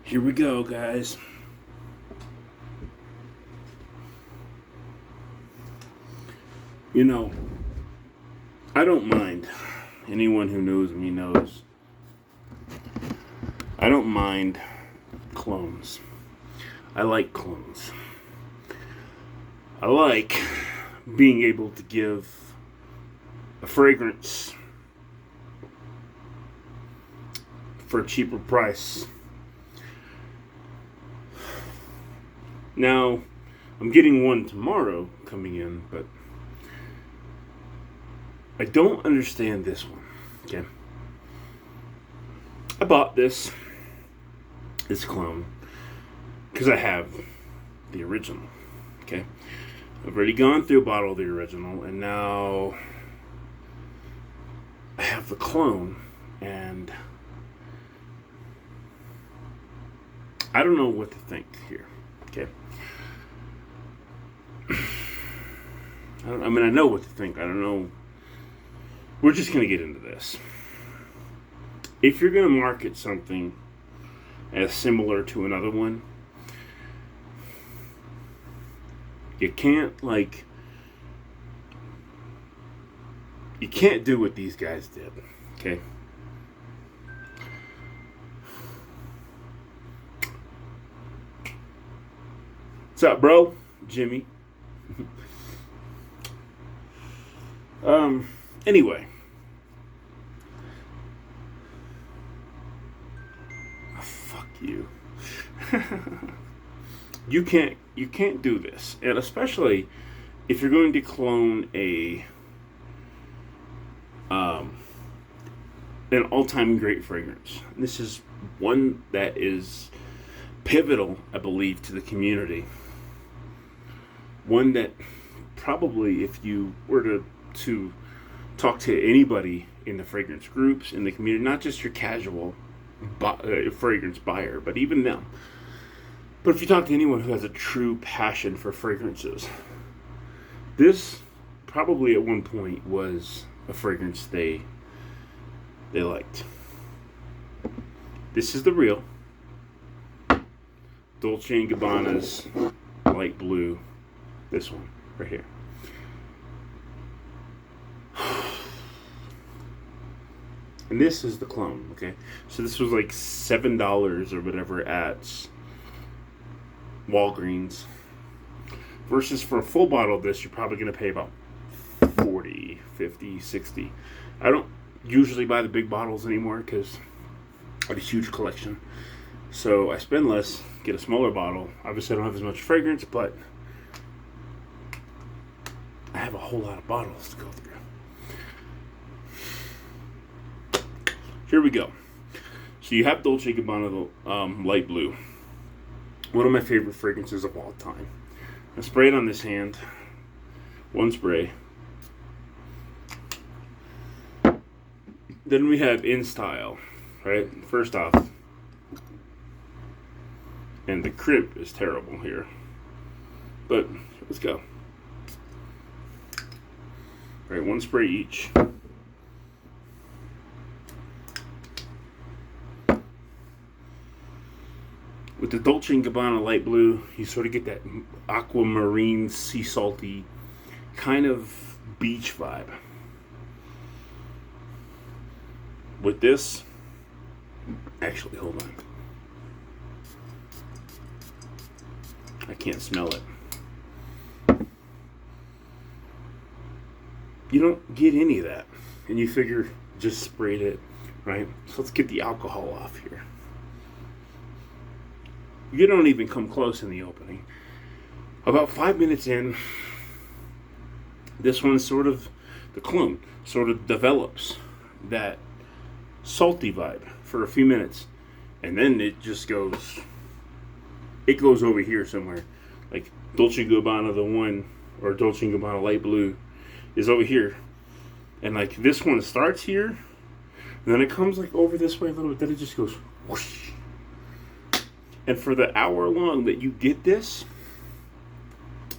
Here we go, guys. You know, I don't mind. Anyone who knows me knows. I don't mind clones. I like clones. I like being able to give a fragrance for a cheaper price. Now, I'm getting one tomorrow coming in, but I don't understand this one. Okay. I bought this clone because I have the original. Okay. I've already gone through a bottle of the original, and now I have the clone, and I don't know what to think here. Okay. I know what to think. I don't know. We're just going to get into this. If you're going to market something as similar to another one, you can't, you can't do what these guys did. Okay? What's up, bro? Jimmy. Anyway. Oh, fuck you. You can't do this. And especially if you're going to clone an all-time great fragrance. This is one that is pivotal, I believe, to the community. One that probably, if you were to talk to anybody in the fragrance groups, in the community, not just your casual fragrance buyer, but even them. But if you talk to anyone who has a true passion for fragrances, this probably at one point was a fragrance they liked. This is the real Dolce & Gabbana's light blue. This one right here. And this is the clone, okay? So this was like $7 or whatever at Walgreens. Versus for a full bottle of this, you're probably going to pay about 40, 50, 60. I don't usually buy the big bottles anymore because I have a huge collection. So I spend less, get a smaller bottle. Obviously I don't have as much fragrance, but I have a whole lot of bottles to go through. Here we go. So you have Dolce & Gabbana light blue. One of my favorite fragrances of all time. I spray it on this hand. One spray. Then we have instyle, right? First off. And the crimp is terrible here. But let's go. All right, one spray each. With the Dolce & Gabbana light blue, you sort of get that aquamarine, sea salty kind of beach vibe. With this, actually, hold on. I can't smell it. You don't get any of that. And you figure just sprayed it, right? So let's get the alcohol off here. You don't even come close in the opening. About 5 minutes in, this one sort of, the clone, sort of develops that salty vibe for a few minutes. And then it just goes, it goes over here somewhere. Like Dolce & Gabbana, the one, or Dolce & Gabbana light blue, is over here. And like this one starts here, and then it comes like over this way a little bit, then it just goes whoosh. And for the hour long that you get this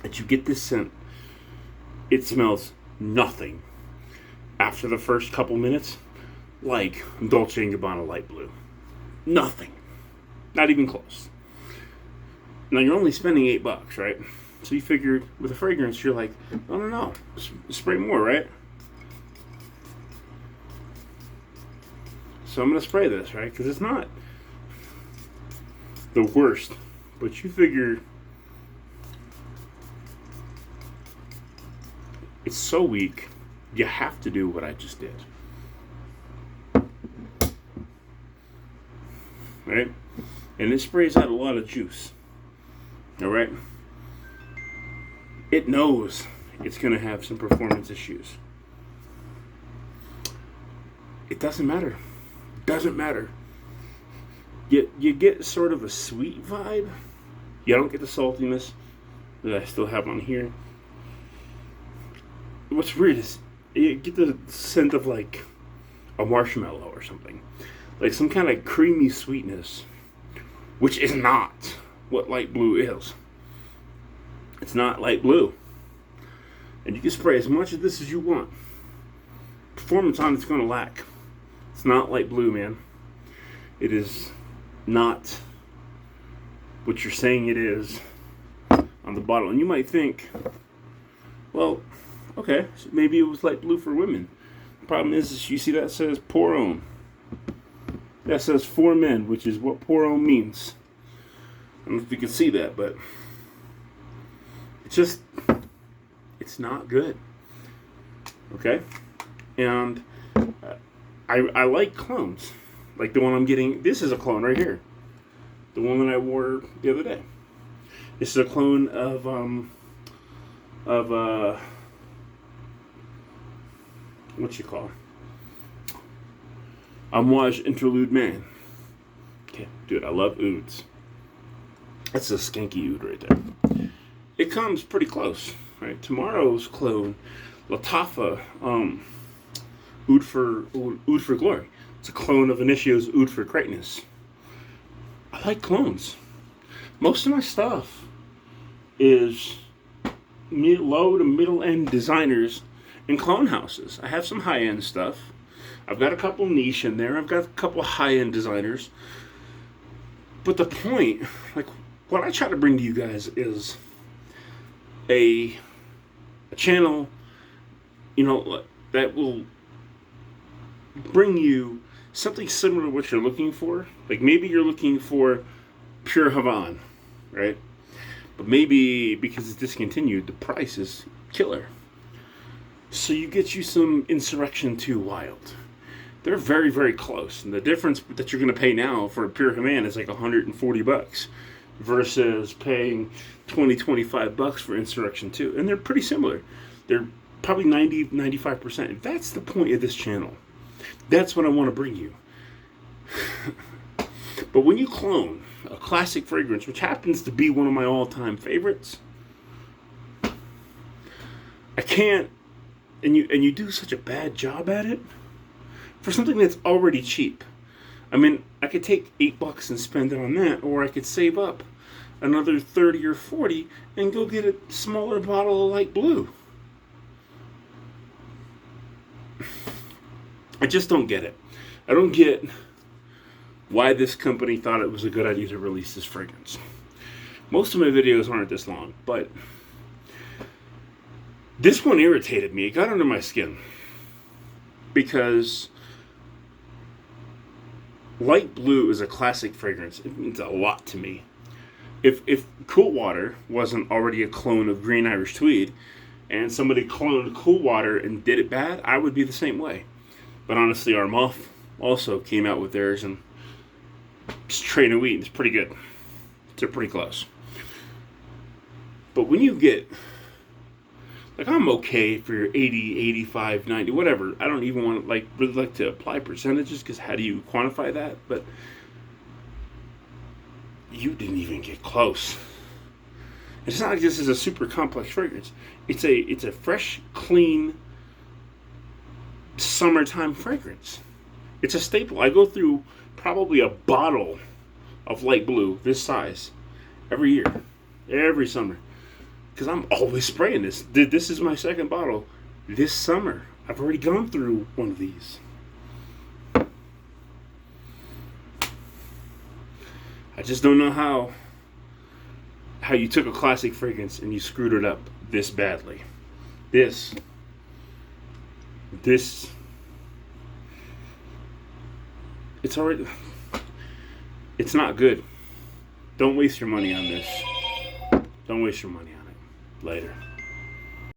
scent, it smells nothing after the first couple minutes like Dolce & Gabbana light blue. Nothing. Not even close. Now you're only spending $8, right? So you figure with a fragrance, you're like, no, spray more, right? So I'm gonna spray this, right? Because it's not the worst, but you figure it's so weak, you have to do what I just did. Right? And it sprays out a lot of juice. Alright? It knows it's going to have some performance issues. It doesn't matter. Doesn't matter. You get sort of a sweet vibe. You don't get the saltiness that I still have on here. What's weird is you get the scent of like a marshmallow or something. Like some kind of creamy sweetness, which is not what light blue is. It's not light blue. And you can spray as much of this as you want. Performance on it's going to lack. It's not light blue, man. It is not what you're saying it is on the bottle. And you might think, well, okay, so maybe it was light blue for women. The problem is you see that says pour homme. That says for men, which is what pour homme means. I don't know if you can see that, but it's not good. Okay? And I like clones. Like the one I'm getting. This is a clone right here. The one that I wore the other day. This is a clone of what you call Amouage Interlude Man. Okay, dude, I love ouds. That's a skanky oud right there. It comes pretty close, right? Tomorrow's clone, Lattafa, Oud for Glory. It's a clone of Initio's Oud for Greatness. I like clones. Most of my stuff is low to middle end designers and clone houses. I have some high end stuff. I've got a couple niche in there. I've got a couple high end designers. But the point, like what I try to bring to you guys is a channel, that will bring you something similar to what you're looking for. Like maybe you're looking for pure Havana, right? But maybe because it's discontinued, the price is killer. So you get you some Insurrection 2 Wild. They're very, very close. And the difference that you're going to pay now for a pure Havana is like $140 versus paying $25 for Insurrection 2. And they're pretty similar. They're probably 95%. That's the point of this channel. That's what I want to bring you. But when you clone a classic fragrance, which happens to be one of my all-time favorites, I can't, and you do such a bad job at it for something that's already cheap. I mean, I could take $8 and spend it on that, or I could save up another 30 or 40 and go get a smaller bottle of light blue. I just don't get it. I don't get why this company thought it was a good idea to release this fragrance. Most of my videos aren't this long, but this one irritated me. It got under my skin because light blue is a classic fragrance. It means a lot to me. If Cool Water wasn't already a clone of Green Irish Tweed and somebody cloned Cool Water and did it bad, I would be the same way. But honestly, Armagh also came out with theirs, and Train of Wheat is pretty good. They're pretty close. But when you get, like, I'm okay for your 80, 85, 90, whatever. I don't even want to, really like to apply percentages, because how do you quantify that? But you didn't even get close. It's not like this is a super complex fragrance. It's a fresh, clean, summertime fragrance. It's a staple. I go through probably a bottle of light blue this size every year, every summer, because I'm always spraying this. This is my second bottle this summer. I've already gone through one of these. I just don't know how you took a classic fragrance and you screwed it up this badly. This it's already, it's not good. Don't waste your money on this. Don't waste your money on it. Later.